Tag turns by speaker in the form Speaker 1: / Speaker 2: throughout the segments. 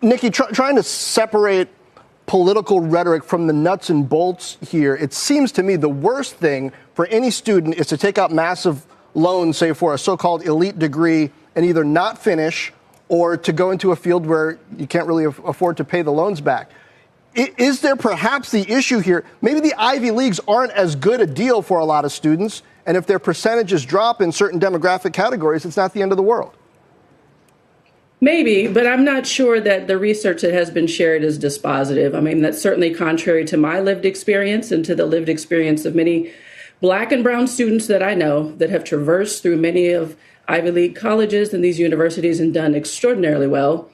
Speaker 1: Nikki, trying to separate political rhetoric from the nuts and bolts here, it seems to me the worst thing for any student is to take out massive loans, say, for a so-called elite degree and either not finish or to go into a field where you can't really afford to pay the loans back. Is there perhaps the issue here? Maybe the Ivy Leagues aren't as good a deal for a lot of students, and if their percentages drop in certain demographic categories, it's not the end of the world.
Speaker 2: Maybe, but I'm not sure that the research that has been shared is dispositive. I mean, that's certainly contrary to my lived experience and to the lived experience of many Black and brown students that I know that have traversed through many of Ivy League colleges and these universities and done extraordinarily well.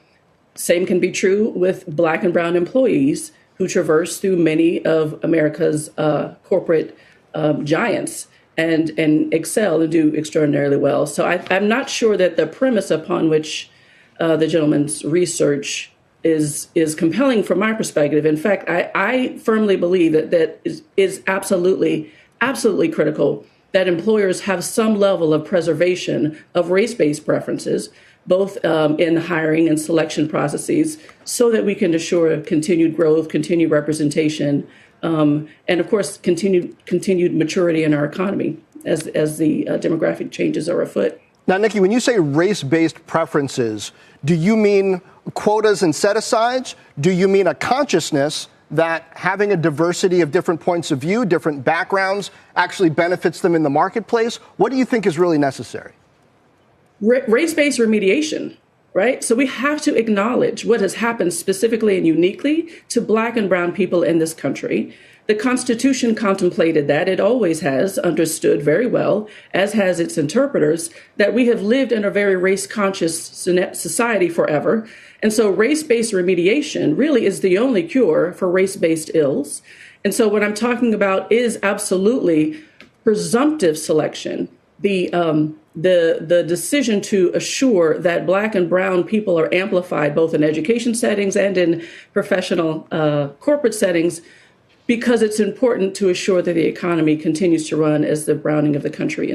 Speaker 2: Same can be true with Black and brown employees who traverse through many of America's corporate giants and excel and do extraordinarily well. So I'm not sure that the premise upon which the gentleman's research is compelling from my perspective. In fact, I firmly believe that is absolutely critical that employers have some level of preservation of race-based preferences, both in hiring and selection processes, so that we can assure continued growth, continued representation, and of course, continued maturity in our economy as the demographic changes are afoot.
Speaker 1: Now, Nikki, when you say race-based preferences, do you mean quotas and set-asides? Do you mean a consciousness that having a diversity of different points of view, different backgrounds, actually benefits them in the marketplace? What do you think is really necessary?
Speaker 2: Race-based remediation, right? So we have to acknowledge what has happened specifically and uniquely to Black and brown people in this country. The Constitution contemplated that. It always has understood very well, as has its interpreters, that we have lived in a very race-conscious society forever. And so race-based remediation really is the only cure for race-based ills. And so what I'm talking about is absolutely presumptive selection, the decision to assure that Black and brown people are amplified both in education settings and in professional corporate settings, because it's important to assure that the economy continues to run as the browning of the country.